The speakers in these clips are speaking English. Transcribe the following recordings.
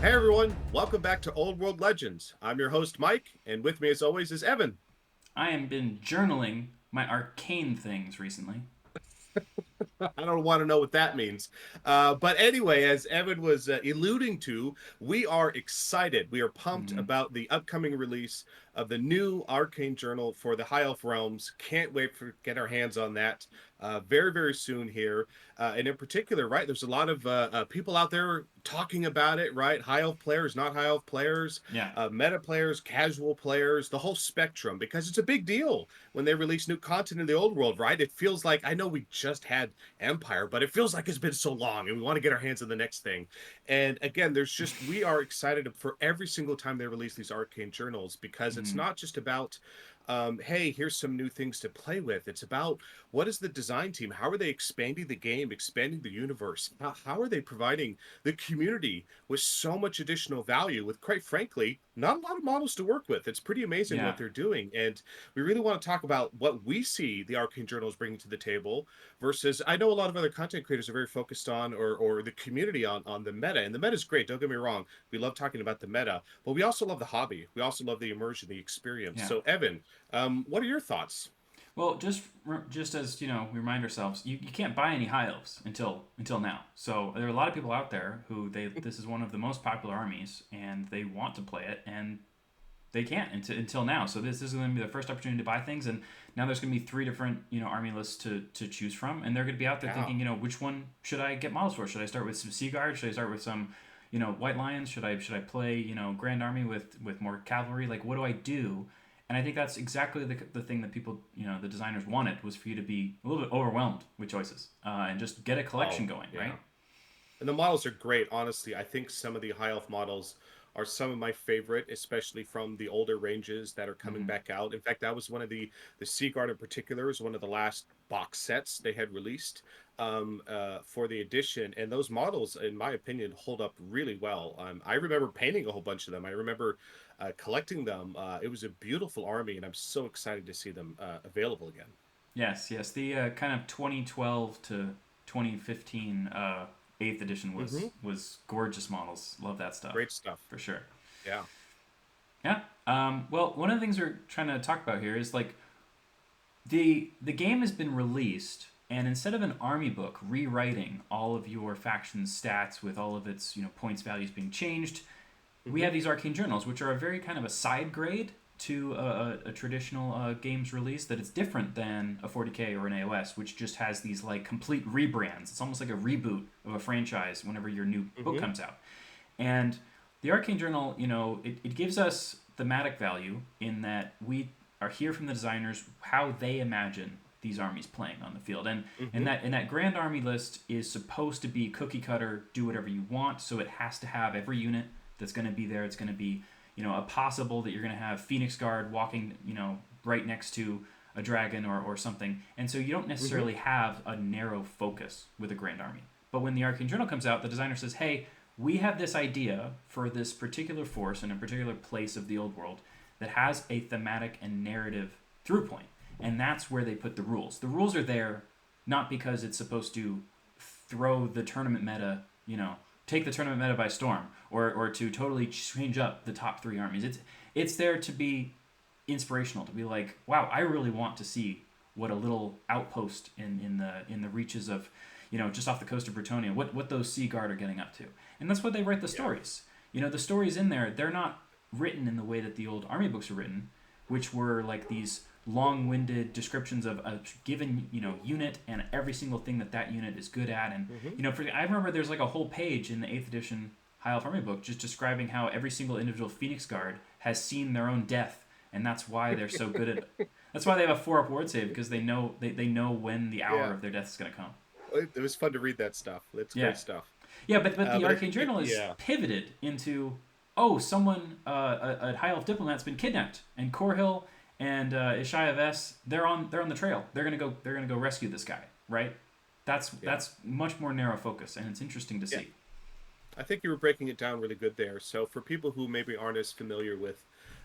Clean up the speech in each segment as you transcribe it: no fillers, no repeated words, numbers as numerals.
Hey everyone, welcome back to Old World Legends. I'm your host Mike, and with me as always is Evan. I have been journaling my arcane things recently. I don't want to know what that means. But anyway, as Evan was alluding to, we are excited. We are pumped Mm-hmm. about the upcoming release of the new Arcane Journal for the High Elf Realms. Can't wait for get our hands on that very, very soon here. And in particular, right, there's a lot of people out there talking about it, right? High Elf players, not High Elf players, Yeah, meta players, casual players, the whole spectrum, because it's a big deal when they release new content in the old world, right? It feels like, I know we just had Empire, but it feels like it's been so long and we want to get our hands on the next thing. And again, we are excited for every single time they release these Arcane Journals because it's mm-hmm. not just about, hey, here's some new things to play with. It's about what is the design team? How are they expanding the game, expanding the universe? How are they providing the community with so much additional value with, quite frankly, not a lot of models to work with? It's pretty amazing Yeah, what they're doing. And we really want to talk about what we see the Arcane Journals bringing to the table versus I know a lot of other content creators are very focused on or the community on the meta. And the meta is great, don't get me wrong. We love talking about the meta, but we also love the hobby. We also love the immersion, the experience. yeah. So Evan, what are your thoughts? Well, just as we remind ourselves, you can't buy any high elves until now. So there are a lot of people out there who this is one of the most popular armies, and they want to play it, and they can't until now. So this is going to be the first opportunity to buy things, and now there's going to be three different army lists to choose from, and they're going to be out there Yeah. thinking, which one should I get models for? Should I start with some Sea Guard? Should I start with some White Lions? Should I play Grand Army with more cavalry? Like, what do I do? And I think that's exactly the thing that people, the designers wanted, was for you to be a little bit overwhelmed with choices and just get a collection Oh, going, yeah. right? And the models are great, honestly. I think some of the high elf models are some of my favorite, especially from the older ranges that are coming Mm-hmm. back out. In fact, that was one of the Seaguard in particular is one of the last box sets they had released for the edition, and those models, in my opinion, hold up really well. I remember painting a whole bunch of them. I remember collecting them. It was a beautiful army, and I'm so excited to see them available again. Yes, yes. The kind of 2012 to 2015 eighth edition Hmm. was gorgeous models. Love that stuff Great stuff. for sure. Yeah. Yeah. Well, one of the things we're trying to talk about here is like the game has been released, and instead of an army book rewriting all of your faction's stats with all of its points values being changed, we Hmm. have these arcane journals, which are a very kind of a side grade to a traditional games release. That it's different than a 40k or an AOS, which just has these like complete rebrands. It's almost like a reboot of a franchise whenever your new book Hmm. comes out. And the arcane journal, it gives us thematic value in that we are hear from the designers how they imagine these armies playing on the field, and Hmm. that grand army list is supposed to be cookie cutter, do whatever you want. So it has to have every unit that's going to be there. It's going to be a possible that you're going to have Phoenix Guard walking right next to a dragon or something, and so you don't Hmm. necessarily have a narrow focus with a grand army. But when the Arcane Journal comes out, the designer says, hey, we have this idea for this particular force in a particular place of the old world that has a thematic and narrative through point. And that's where they put the rules. The rules are there not because it's supposed to throw the tournament meta, take the tournament meta by storm, or to totally change up the top three armies. It's there to be inspirational, to be like, wow, I really want to see what a little outpost in the reaches of, just off the coast of Bretonia, what those Sea Guard are getting up to. And that's why they write the Yeah. stories. The stories in there, they're not written in the way that the old army books are written, which were like these long-winded descriptions of a given unit and every single thing that unit is good at. And Hmm. I remember there's like a whole page in the 8th edition High Elf Army book just describing how every single individual Phoenix Guard has seen their own death, and that's why they're so good at. That's why they have a 4-up ward save, because they know when the hour Yeah. of their death is going to come. It was fun to read that stuff. It's Yeah, great stuff. yeah, but the But I Arcane think, Journal is yeah, pivoted into, oh, someone a High Elf diplomat's been kidnapped, and Korhill and Ishaya Vess, they're on the trail. They're gonna go rescue this guy, right? That's yeah, that's much more narrow focus, and it's interesting to yeah. see. I think you were breaking it down really good there. So for people who maybe aren't as familiar with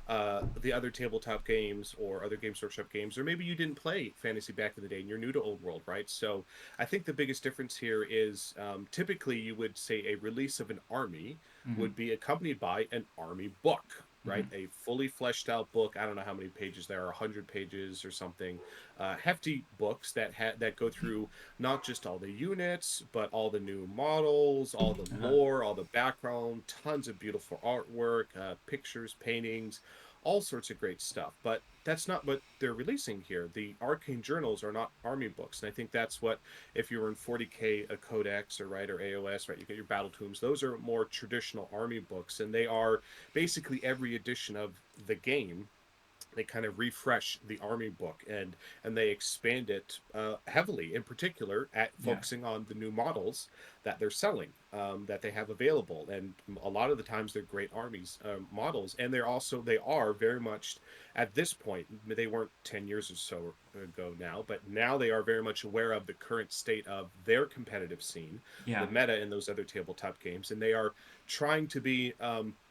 the other tabletop games or other Games Workshop games, or maybe you didn't play fantasy back in the day and you're new to Old World, right? So I think the biggest difference here is typically you would say a release of an army Mm-hmm. would be accompanied by an army book, Mm-hmm. right? A fully fleshed out book. I don't know how many pages there are, 100 pages or something. Hefty books that go through not just all the units, but all the new models, all the Uh-huh. lore, all the background, tons of beautiful artwork, pictures, paintings, all sorts of great stuff. But that's not what they're releasing here. The Arcane Journals are not army books, and I think that's what, if you were in 40K a Codex or right or AOS, right, you get your battle tombs. Those are more traditional army books, and they are basically every edition of the game. They kind of refresh the army book, and they expand it heavily, in particular at Yeah. focusing on the new models that they're selling, that they have available. And a lot of the times they're great armies models, and they are very much at this point. They weren't 10 years or so ago now, but now they are very much aware of the current state of their competitive scene, Yeah. the meta in those other tabletop games, and they are trying to be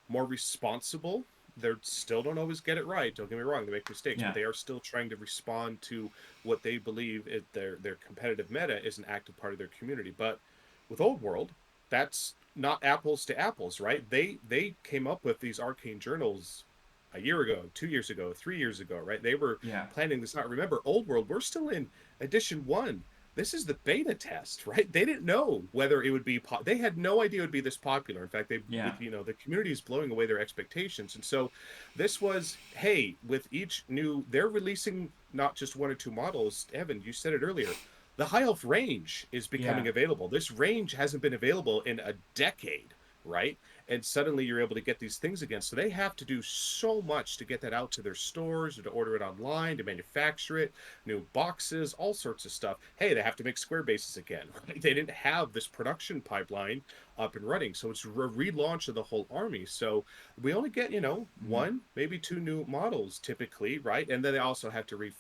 more responsible. They still don't always get it right. Don't get me wrong; they make mistakes, but Yeah. they are still trying to respond to what they believe is their competitive meta is an active part of their community. But with Old World, that's not apples to apples, right? They came up with these arcane journals a year ago, 2 years ago, 3 years ago, right? They were Yeah. planning this out. Remember, Old World, we're still in edition one. This is the beta test, right? They didn't know whether it would be. They had no idea it would be this popular. In fact, Yeah. the community is blowing away their expectations, and so this was, hey, with each new, they're releasing not just one or two models. Evan, you said it earlier. The high elf range is Yeah. becoming available. This range hasn't been available in a decade, right? And suddenly you're able to get these things again. So they have to do so much to get that out to their stores, or to order it online, to manufacture it, new boxes, all sorts of stuff. Hey, they have to make square bases again. Right? They didn't have this production pipeline up and running. So it's a relaunch of the whole army. So we only get, Mm-hmm. one, maybe two new models typically, right? And then they also have to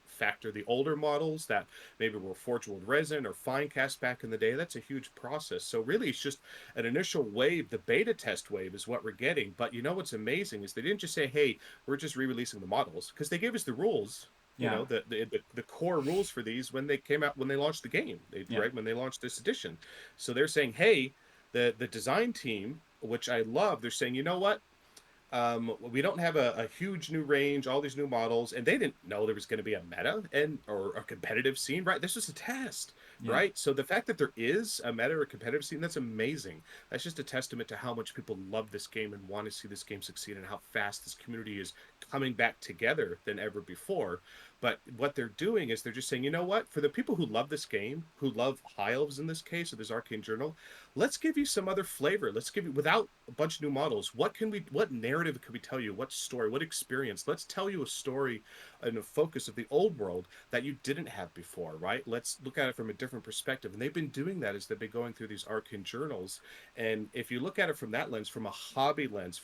factor the older models that maybe were forged with resin or fine cast back in the day. That's a huge process. So really, it's just an initial wave. The beta test wave is what we're getting. But you know what's amazing is they didn't just say, "Hey, we're just re-releasing the models," because they gave us the rules. Yeah. The core rules for these when they came out, when they launched the game, Yeah. right, when they launched this edition. So they're saying, hey, the design team, which I love, they're saying, you know what, we don't have a huge new range, all these new models, and they didn't know there was going to be a meta and or a competitive scene, right? This was a test, Yeah. right? So the fact that there is a meta or a competitive scene, that's amazing. That's just a testament to how much people love this game and want to see this game succeed, and how fast this community is coming back together than ever before. But what they're doing is they're just saying, you know what? For the people who love this game, who love high elves in this case, or this arcane journal, let's give you some other flavor. Let's give you, without a bunch of new models, what narrative could we tell you? What story, what experience? Let's tell you a story and a focus of the old world that you didn't have before, right? Let's look at it from a different perspective. And they've been doing that as they've been going through these arcane journals. And if you look at it from that lens, from a hobby lens,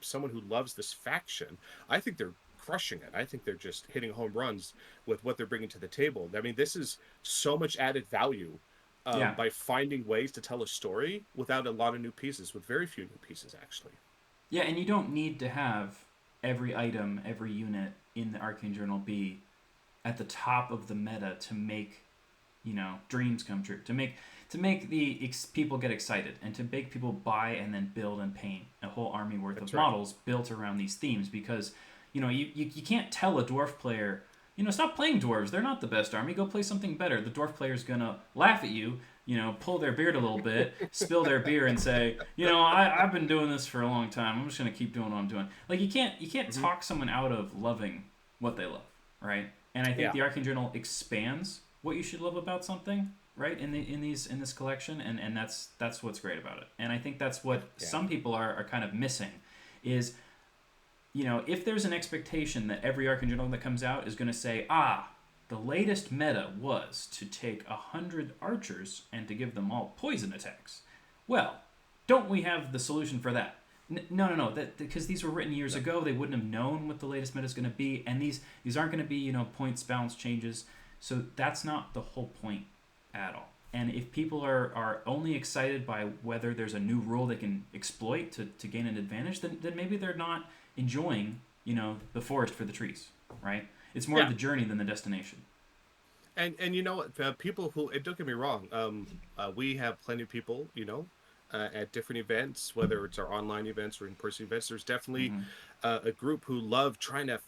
someone who loves this faction, I think they're crushing it. I think they're just hitting home runs with what they're bringing to the table. I mean, this is so much added value Yeah. by finding ways to tell a story without a lot of new pieces, with very few new pieces, actually. Yeah. And you don't need to have every item, every unit in the Arcane Journal be at the top of the meta to make dreams come true, to make the people get excited, and to make people buy and then build and paint a whole army worth of That's right. models built around these themes. Because you can't tell a dwarf player, stop playing dwarves, they're not the best army, go play something better. The dwarf player's gonna laugh at you, pull their beard a little bit, spill their beer, and say, I've been doing this for a long time, I'm just gonna keep doing what I'm doing. Like, you can't Mm-hmm. talk someone out of loving what they love, right? And I think Yeah. the Arcane Journal expands what you should love about something, right? In this collection, and that's what's great about it. And I think that's what Yeah. some people are kind of missing, is if there's an expectation that every Arcane Journal that comes out is going to say, the latest meta was to take 100 archers and to give them all poison attacks. Well, don't we have the solution for that? No. That because these were written years No. ago, they wouldn't have known what the latest meta is going to be, and these aren't going to be points balance changes. So that's not the whole point at all. And if people are only excited by whether there's a new rule they can exploit to gain an advantage, then maybe they're not enjoying, the forest for the trees, right? It's more Yeah. the journey than the destination. And you know what, people who, and don't get me wrong, we have plenty of people, at different events, whether it's our online events or in-person events. There's definitely Mm-hmm. a group who love trying to,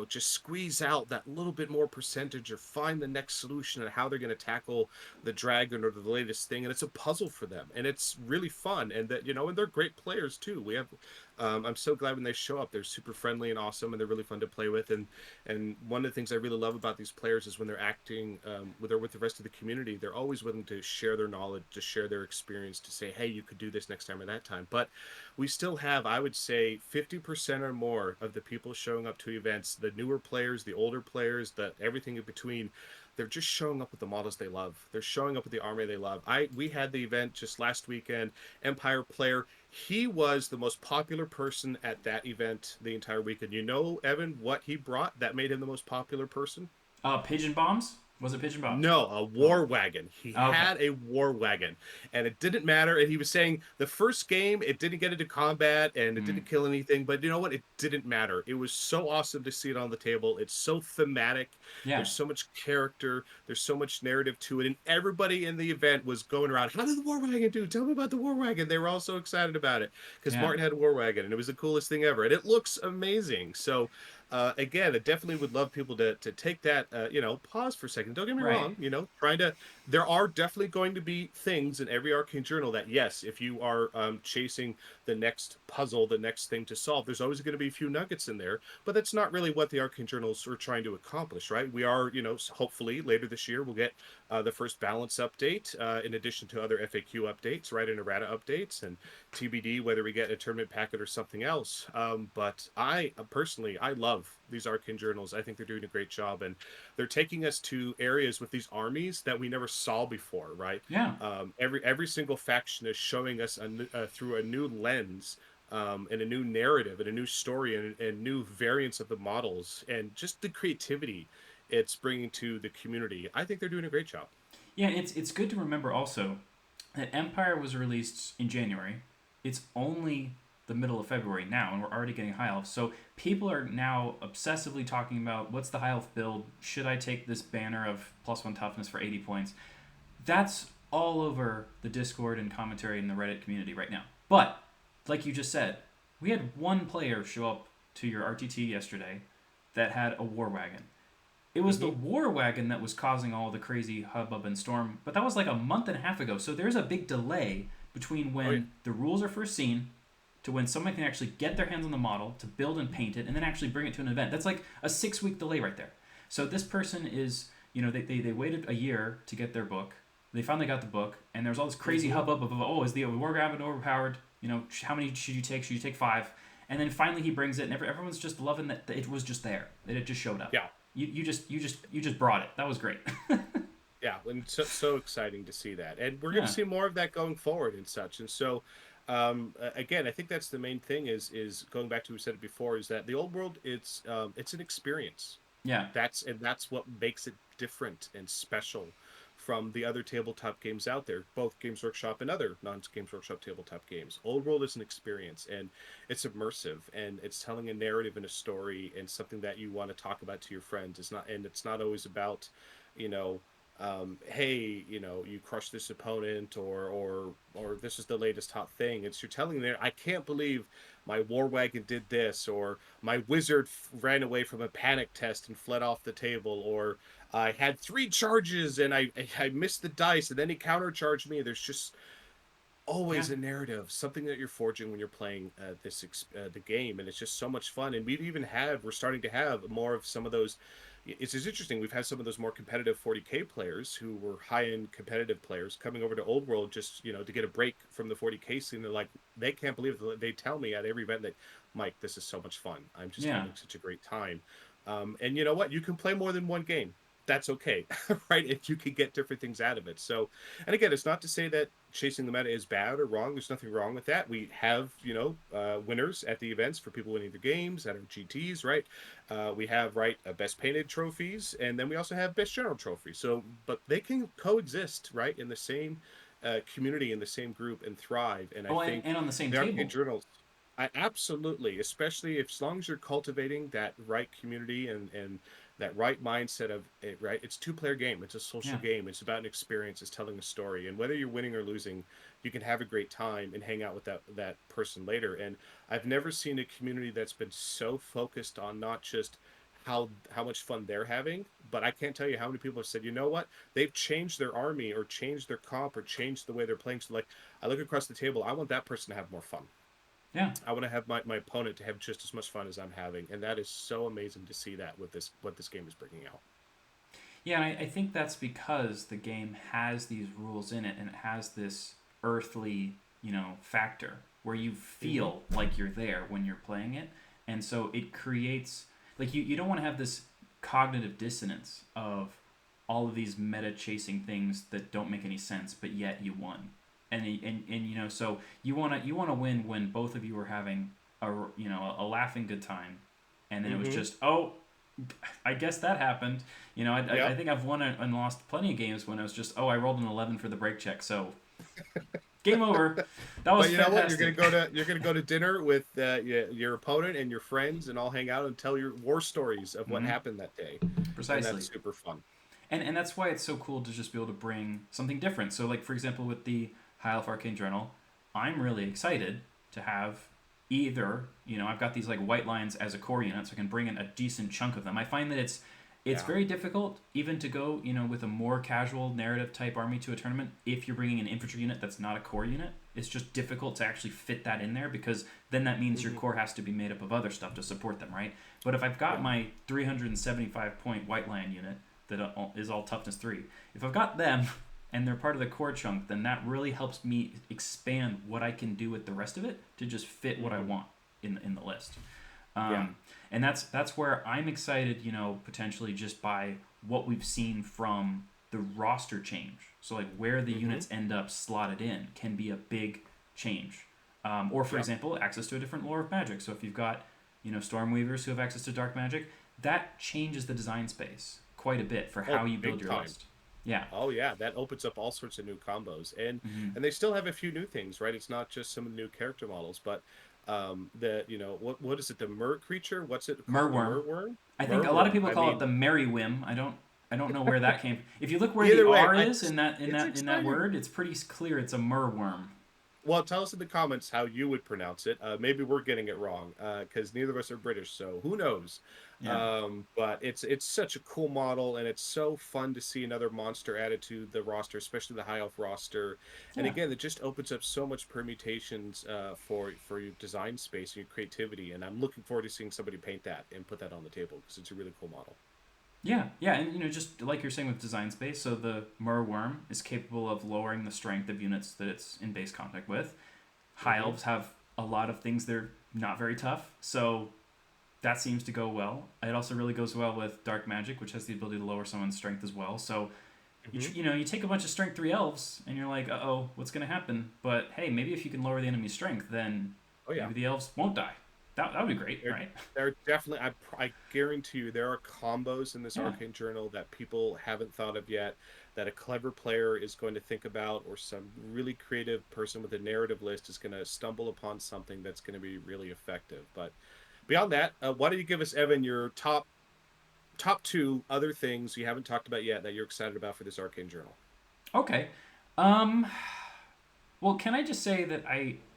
just squeeze out that little bit more percentage or find the next solution and how they're going to tackle the dragon or the latest thing. And it's a puzzle for them, and it's really fun. And that, and they're great players too. We have, I'm so glad when they show up. They're super friendly and awesome, and they're really fun to play with. And one of the things I really love about these players is when they're acting, with the rest of the community, they're always willing to share their knowledge, to share their experience, to say, hey, you could do this next time or that time. But we still have, I would say, 50% or more of the people showing up to events, the newer players, the older players, the everything in between, they're just showing up with the models they love. They're showing up with the army they love. We had the event just last weekend. Empire player, he was the most popular person at that event the entire weekend. Evan, what he brought that made him the most popular person? Pigeon bombs? Was it pigeon bombs? No, a Oh, war wagon. He okay. had a war wagon, and it didn't matter. And he was saying the first game, it didn't get into combat and it Mm. didn't kill anything. But you know what? It didn't matter. It was so awesome to see it on the table. It's so thematic. Yeah, There's so much character. There's so much narrative to it. And everybody in the event was going around, how did the war wagon do? Tell me about the war wagon. They were all so excited about it because yeah, Martin had a war wagon, and it was the coolest thing ever. And it looks amazing. So again, I definitely would love people to take that, pause for a second. Don't get me right. wrong, trying to, there are definitely going to be things in every Arcane Journal that, yes, if you are chasing the next puzzle, the next thing to solve, there's always going to be a few nuggets in there, but that's not really what the Arcane Journals are trying to accomplish, right? We are, hopefully later this year, we'll get the first balance update, in addition to other FAQ updates, right? And errata updates, and TBD whether we get a tournament packet or something else. But I personally, I love these Arcane Journals. I think they're doing a great job, and they're taking us to areas with these armies that we never saw before. Right? Yeah, Every single faction is showing us through a new lens. And a new narrative and a new story and new variants of the models and just the creativity it's bringing to the community. I think they're doing a great job. yeah. It's good to remember also that Empire was released in January. It's only the middle of February now, and we're already getting high elf. So people are now obsessively talking about what's the high elf build? Should I take this banner of +1 toughness for 80 points? That's all over the Discord and commentary in the Reddit community right now. But like you just said, we had one player show up to your RTT yesterday that had a war wagon. It was the Mm-hmm. war wagon that was causing all the crazy hubbub and storm, but that was like a month and a half ago. So there's a big delay between Oh yeah. when the rules are first seen to when someone can actually get their hands on the model to build and paint it and then actually bring it to an event. That's like a 6 week delay right there. So this person is, they waited a year to get their book. They finally got the book, and there's all this crazy Mm-hmm. hubbub of, oh, is the war wagon overpowered? How many should you take? Should you take five? And then finally he brings it, and everyone's just loving that it was just there, that it just showed up. Yeah. You just brought it. That was great. Yeah, and so exciting to see that, and we're going to Yeah, see more of that going forward and such. And so, again, I think that's the main thing is going back to, we said it before, is that the old world, it's an experience. yeah, That's what makes it different and special from the other tabletop games out there, both Games Workshop and other non-Games Workshop tabletop games. Old World is an experience, and it's immersive, and it's telling a narrative and a story and something that you want to talk about to your friends. It's not always about, you know, hey, you crush this opponent, or this is the latest hot thing. It's, you're telling there, I can't believe my war wagon did this, or my wizard ran away from a panic test and fled off the table, or I had three charges and I missed the dice and then he countercharged me. There's just yeah, always a narrative, something that you're forging when you're playing the game, and it's just so much fun. And we're starting to have more of some of those. It's just interesting. We've had some of those more competitive 40K players who were high end competitive players coming over to Old World just to get a break from the 40K scene. They're like, they can't believe it. They tell me at every event that, Mike, this is so much fun. I'm just yeah, having such a great time. And you know what? You can play more than one game. That's okay, right? If you can get different things out of it. So, and again, it's not to say that chasing the meta is bad or wrong. There's nothing wrong with that. We have, winners at the events for people winning the games that are GTs, right? We have, right, best painted trophies, and then we also have best general trophies. So, but they can coexist, right, in the same community, in the same group, and thrive. And I Oh, think and on the same the Arcane table. Journals, I absolutely, especially if as long as you're cultivating that right community and that right mindset of it, right? It's two-player game. It's a social Yeah. game. It's about an experience. It's telling a story. And whether you're winning or losing, you can have a great time and hang out with that person later. And I've never seen a community that's been so focused on not just how much fun they're having, but I can't tell you how many people have said, you know what? They've changed their army or changed their comp or changed the way they're playing. So like I look across the table, I want that person to have more fun. Yeah. I want to have my opponent to have just as much fun as I'm having, and that is so amazing to see that with this what this game is bringing out. Yeah, and I think that's because the game has these rules in it, and it has this earthly, factor where you Mm-hmm. feel like you're there when you're playing it, and so it creates like you don't want to have this cognitive dissonance of all of these meta chasing things that don't make any sense, but yet you won, and so you want to win when both of you are having a laughing good time, and then it was Mm-hmm. just, oh, I guess that happened. I Yep. think I've won and lost plenty of games when it was just, oh, I rolled an 11 for the break check, so game over. That was But you know what? You're gonna fantastic. go to you're gonna go to dinner with your opponent and your friends, and all hang out and tell your war stories of what Mm-hmm. happened that day, and Precisely. that's super fun. And that's why it's so cool to just be able to bring something different. So, like, for example, with the High Elf Arcane Journal, I'm really excited to have either, I've got these like white lines as a core unit, so I can bring in a decent chunk of them. I find that it's Yeah. very difficult even to go, with a more casual narrative type army to a tournament if you're bringing an infantry unit that's not a core unit. It's just difficult to actually fit that in there because then that means your Mm-hmm. core has to be made up of other stuff to support them, right? But if I've got Yeah. my 375 point white lion unit that is all toughness 3, if I've got them and they're part of the core chunk, then that really helps me expand what I can do with the rest of it to just fit what I Mm-hmm. want in the list. Yeah. And that's where I'm excited, potentially just by what we've seen from the roster change. So like where the Mm-hmm. units end up slotted in can be a big change. Or for Yeah. example, access to a different lore of magic. So if you've got Stormweavers who have access to dark magic, that changes the design space quite a bit for how Oh, you build big your time. list. Yeah. Oh yeah, that opens up all sorts of new combos, and Mm-hmm. and they still have a few new things, right? It's not just some of the new character models, but the what is it? The mer creature? What's it called? The Merworm. merworm? I think a lot of Merworm. people I call it mean, the Merry Whim. I don't know where that came from. If you look where the either way, R is in that it's exciting. word, it's pretty clear it's a merworm. Well, tell us in the comments how you would pronounce it. Maybe we're getting it wrong because neither of us are British, so who knows? Yeah. But it's such a cool model, and it's so fun to see another monster added to the roster, especially the high elf roster. And Yeah. again, it just opens up so much permutations for your design space and your creativity. And I'm looking forward to seeing somebody paint that and put that on the table because it's a really cool model. Yeah, yeah, and just like you're saying with design space, so the merworm is capable of lowering the strength of units that it's in base contact with. High Hmm. elves have a lot of things they're not very tough, so that seems to go well. It also really goes well with dark magic, which has the ability to lower someone's strength as well. So Hmm. you take a bunch of strength 3 elves, and you're like, uh oh, what's gonna happen? But hey, maybe if you can lower the enemy's strength, then Oh yeah. maybe the elves won't die. That would be great, There, right? there definitely. I guarantee you, there are combos in this Yeah, Arcane Journal that people haven't thought of yet. That a clever player is going to think about, or some really creative person with a narrative list is going to stumble upon something that's going to be really effective. But beyond that, why don't you give us, Evan, your top two other things you haven't talked about yet that you're excited about for this Arcane Journal? okay. Um, Well, can I just say that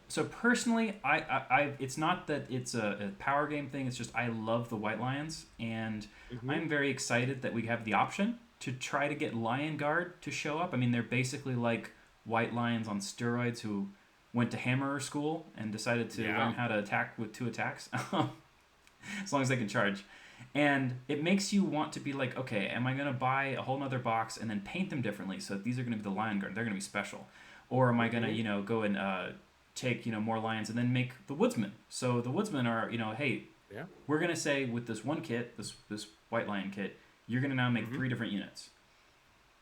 so personally, it's not that it's a power game thing. It's just I love the White Lions, and Hmm. I'm very excited that we have the option to try to get Lion Guard to show up. I mean, they're basically like White Lions on steroids who went to Hammerer school and decided to Yeah. learn how to attack with 2 attacks, as long as they can charge. And it makes you want to be like, okay, am I going to buy a whole nother box and then paint them differently so these are going to be the Lion Guard? They're going to be special. Or am I going to, Hmm. go and take, more lions and then make the Woodsmen? So the Woodsmen are, hey, Yeah. we're going to say with this one kit, this White Lion kit, you're going to now make Hmm. 3 different units.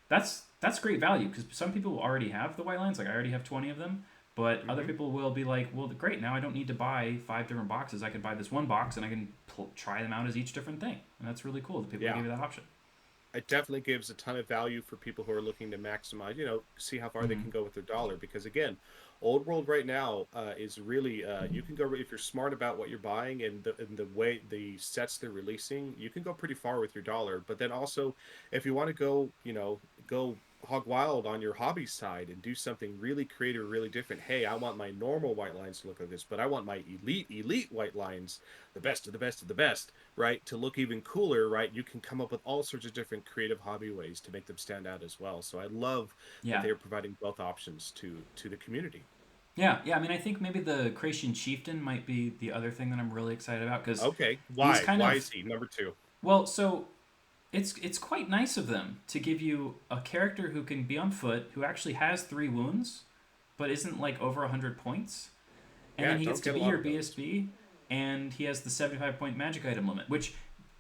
That's that's great value because some people already have the white lines. Like I already have 20 of them, but other Hmm. people will be like, well, great. Now I don't need to buy 5 different boxes. I can buy this one box and I can try them out as each different thing, and that's really cool that people Yeah. give you that option. It definitely gives a ton of value for people who are looking to maximize, see how far they Mm-hmm. can go with their dollar. Because again, old world right now is really you can go if you're smart about what you're buying and the way the sets they're releasing, you can go pretty far with your dollar. But then also, if you want to go, go hog wild on your hobby side and do something really creative, really different. Hey, I want my normal white lines to look like this, but I want my elite white lines, the best of the best of the best, right, to look even cooler, right? You can come up with all sorts of different creative hobby ways to make them stand out as well. So I love that Yeah. they are providing both options to the community. Yeah, yeah. I mean, I think maybe the Creation Chieftain might be the other thing that I'm really excited about because Okay, he's why? kind Why of is he number two? well. So it's quite nice of them to give you a character who can be on foot, who actually has 3 wounds, but isn't like over 100 points, and Yeah, then he gets don't to get a be lot your of those. BSB, and he has the 75 point magic item limit, which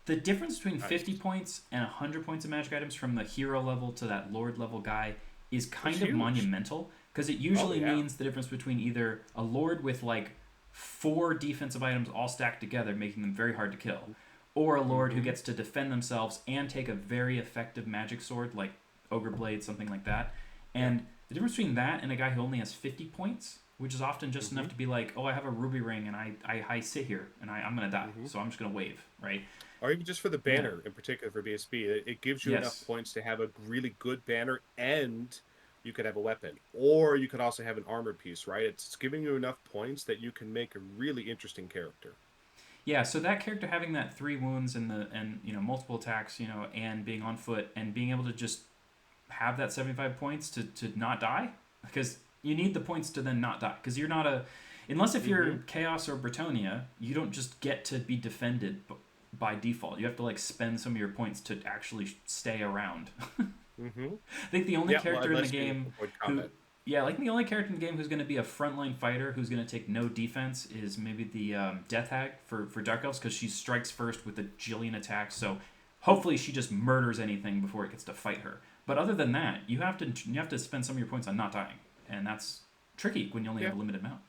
the difference between 50 Nice. points and 100 points of magic items from the hero level to that lord level guy is It's kind of huge. monumental because it Oh usually yeah. means the difference between either a lord with like 4 defensive items all stacked together, making them very hard to kill, or a lord who Mm-hmm. gets to defend themselves and take a very effective magic sword like Ogre Blade, something like that. Yeah. And the difference between that and a guy who only has 50 points, which is often just Mm-hmm. enough to be like, oh, I have a ruby ring and I sit here and I'm going to die, Mm-hmm. so I'm just going to wave, right? Or even just for the Yeah. banner in particular for BSB, it gives you enough Yes. points to have a really good banner, and you could have a weapon, or you could also have an armor piece, right? It's giving you enough points that you can make a really interesting character. Yeah, so that character having that 3 wounds and multiple attacks, and being on foot and being able to just have that 75 points to not die because you need the points to then not die because you're not a unless if you're Mm-hmm. Chaos or Bretonia, you don't just get to be defended by default. You have to like spend some of your points to actually stay around. Mm-hmm. I think the only Yeah, well, character in the unless you game avoid who combat. yeah, like the only character in the game who's going to be a frontline fighter who's going to take no defense is maybe the Death Hag for Dark Elves because she strikes first with a jillion attacks. So hopefully she just murders anything before it gets to fight her. But other than that, you have to spend some of your points on not dying, and that's tricky when you only have Yeah. a limited amount.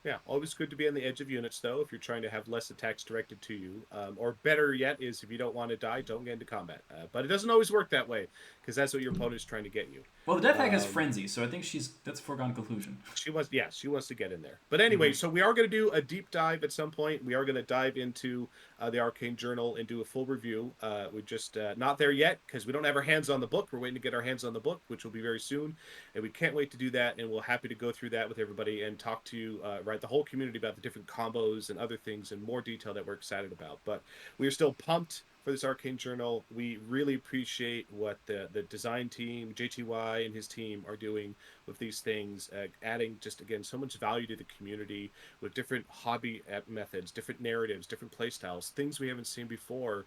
Yeah, always good to be on the edge of units, though, if you're trying to have less attacks directed to you. Or better yet, is if you don't want to die, don't get into combat. But it doesn't always work that way, because that's what your opponent's trying to get you. Well, the Death Hag has Um, frenzy, so I think that's a foregone conclusion. she wants to get in there. But anyway, Mm-hmm. so we are going to do a deep dive at some point. We are going to dive into the Arcane Journal and do a full review. We're just not there yet because we don't have our hands on the book. We're waiting to get our hands on the book, which will be very soon, and we can't wait to do that. And we're happy to go through that with everybody and talk to you, right, the whole community about the different combos and other things in more detail that we're excited about. But we are still pumped for this Arcane Journal. We really appreciate what the design team, JTY and his team, are doing with these things, adding just again so much value to the community with different hobby methods, different narratives, different play styles, things we haven't seen before.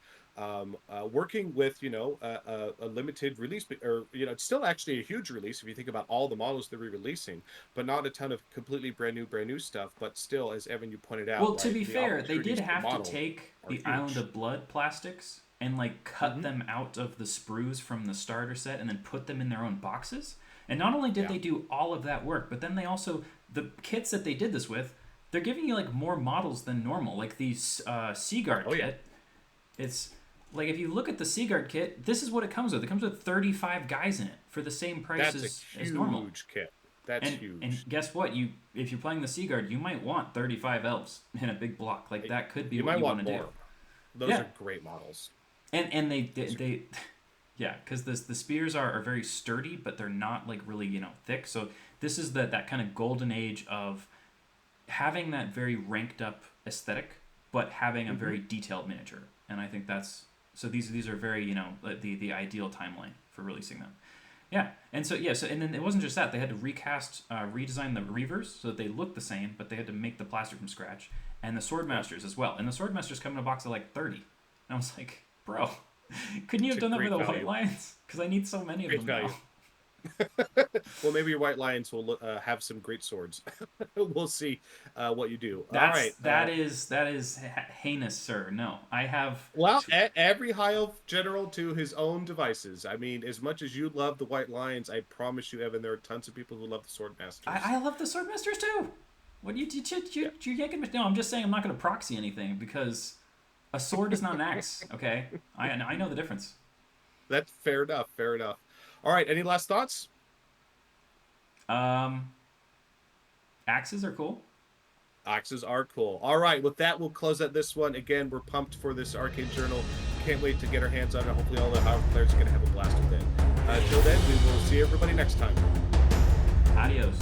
Working with a limited release, or it's still actually a huge release if you think about all the models they're re-releasing, but not a ton of completely brand new stuff. But still, as Evan you pointed out, Well, to right, be the fair, they did opportunities per have to model take are the Island huge. of Blood plastics and like cut Hmm. them out of the sprues from the starter set and then put them in their own boxes. And not only did Yeah. they do all of that work, but then they also the kits that they did this with, they're giving you like more models than normal. Like the Seaguard Oh yeah. kit, it's like if you look at the Seaguard kit, this is what it comes with. It comes with 35 guys in it for the same price That's a as normal. huge kit. That's And huge. guess what? You if you're playing the Seaguard, you might want 35 elves in a big block. Like that could be You what might you want want to do. more. Those Yeah, are great models. and they yeah, because the spears are very sturdy, but they're not like really thick. So this is that kind of golden age of having that very ranked up aesthetic, but having a Hmm. very detailed miniature. And I think that's so these are very the ideal timeline for releasing them. Yeah, and so yeah, so and then it wasn't just that they had to redesign the reavers so that they look the same, but they had to make the plastic from scratch, and the Yep. swordmasters as well. And the swordmasters come in a box of like 30. And I was like, bro, couldn't you It's have a done that with great the white value. lines? Because I need so many of Great them now. value. Well, maybe your white lions will have some great swords. We'll see what you do. All That's right. that is heinous, sir. No, I have. Well, every high elf general to his own devices. I mean, as much as you love the white lions, I promise you, Evan, there are tons of people who love the sword masters. I love the swordmasters too. What do Yeah, you yanking me? No, I'm just saying I'm not going to proxy anything because a sword is not an axe. Okay, I know the difference. that's fair enough. Fair enough. All right. Any last thoughts? Um, Axes are cool. Axes are cool. All right. With that, we'll close out this one. Again, we're pumped for this Arcane Journal. Can't wait to get our hands on it. Hopefully, all the High Elf players are going to have a blast with it. Until then, we will see everybody next time. Adios.